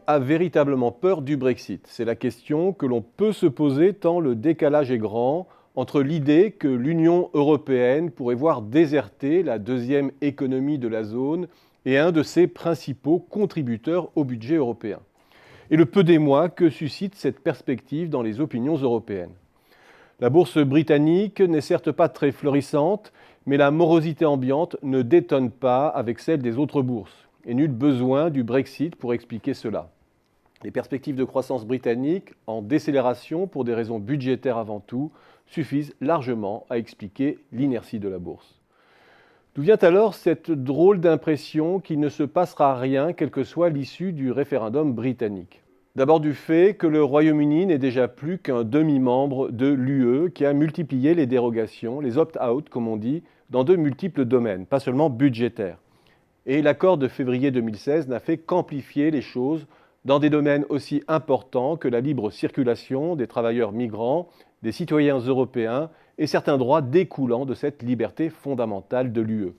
a véritablement peur du Brexit? C'est la question que l'on peut se poser tant le décalage est grand entre l'idée que l'Union européenne pourrait voir déserter la deuxième économie de la zone et un de ses principaux contributeurs au budget européen, et le peu d'émoi que suscite cette perspective dans les opinions européennes. La bourse britannique n'est certes pas très florissante, mais la morosité ambiante ne détonne pas avec celle des autres bourses, et nul besoin du Brexit pour expliquer cela. Les perspectives de croissance britannique, en décélération pour des raisons budgétaires avant tout, suffisent largement à expliquer l'inertie de la bourse. D'où vient alors cette drôle d'impression qu'il ne se passera rien, quelle que soit l'issue du référendum britannique? D'abord du fait que le Royaume-Uni n'est déjà plus qu'un demi-membre de l'UE qui a multiplié les dérogations, les opt-out comme on dit, dans de multiples domaines, pas seulement budgétaires. Et l'accord de février 2016 n'a fait qu'amplifier les choses dans des domaines aussi importants que la libre circulation des travailleurs migrants, des citoyens européens et certains droits découlant de cette liberté fondamentale de l'UE.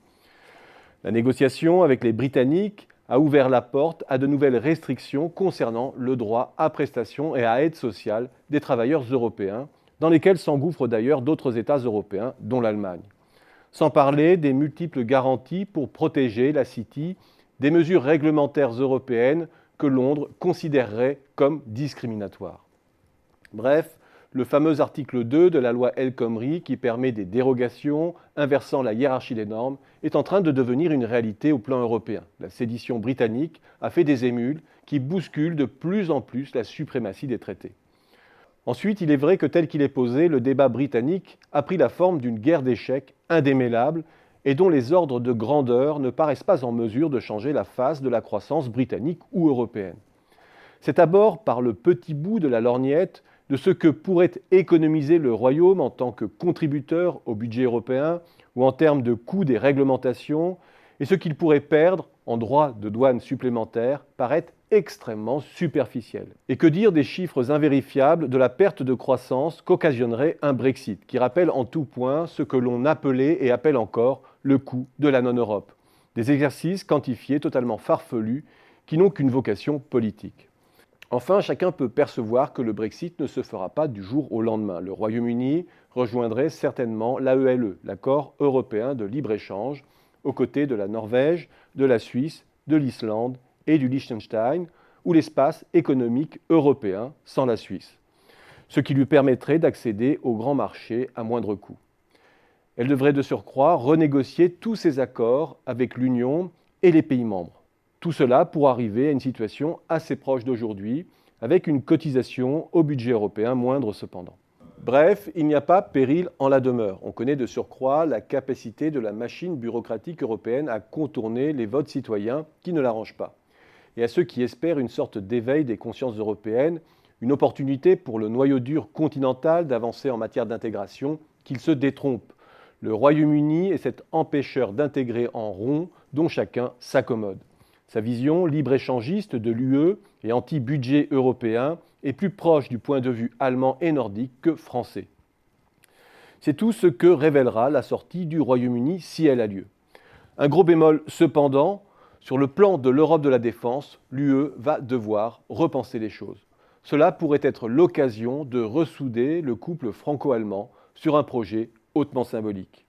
La négociation avec les Britanniques a ouvert la porte à de nouvelles restrictions concernant le droit à prestations et à aide sociale des travailleurs européens, dans lesquels s'engouffrent d'ailleurs d'autres États européens, dont l'Allemagne. Sans parler des multiples garanties pour protéger la City des mesures réglementaires européennes que Londres considérerait comme discriminatoires. Bref, le fameux article 2 de la loi El Khomri qui permet des dérogations inversant la hiérarchie des normes est en train de devenir une réalité au plan européen. La sédition britannique a fait des émules qui bousculent de plus en plus la suprématie des traités. Ensuite, il est vrai que tel qu'il est posé, le débat britannique a pris la forme d'une guerre d'échecs indémêlable et dont les ordres de grandeur ne paraissent pas en mesure de changer la face de la croissance britannique ou européenne. C'est d'abord par le petit bout de la lorgnette de ce que pourrait économiser le Royaume en tant que contributeur au budget européen ou en termes de coût des réglementations, et ce qu'il pourrait perdre en droits de douane supplémentaires paraît extrêmement superficiel. Et que dire des chiffres invérifiables de la perte de croissance qu'occasionnerait un Brexit, qui rappelle en tout point ce que l'on appelait et appelle encore le coût de la non-Europe. Des exercices quantifiés totalement farfelus qui n'ont qu'une vocation politique. Enfin, chacun peut percevoir que le Brexit ne se fera pas du jour au lendemain. Le Royaume-Uni rejoindrait certainement l'AELE, l'accord européen de libre-échange, aux côtés de la Norvège, de la Suisse, de l'Islande et du Liechtenstein, ou l'espace économique européen sans la Suisse, ce qui lui permettrait d'accéder au grand marché à moindre coût. Elle devrait de surcroît renégocier tous ses accords avec l'Union et les pays membres. Tout cela pour arriver à une situation assez proche d'aujourd'hui, avec une cotisation au budget européen moindre cependant. Bref, il n'y a pas péril en la demeure. On connaît de surcroît la capacité de la machine bureaucratique européenne à contourner les votes citoyens qui ne l'arrangent pas. Et à ceux qui espèrent une sorte d'éveil des consciences européennes, une opportunité pour le noyau dur continental d'avancer en matière d'intégration, qu'ils se détrompent. Le Royaume-Uni est cet empêcheur d'intégrer en rond dont chacun s'accommode. Sa vision libre-échangiste de l'UE et anti-budget européen est plus proche du point de vue allemand et nordique que français. C'est tout ce que révélera la sortie du Royaume-Uni si elle a lieu. Un gros bémol cependant, sur le plan de l'Europe de la défense, l'UE va devoir repenser les choses. Cela pourrait être l'occasion de ressouder le couple franco-allemand sur un projet hautement symbolique.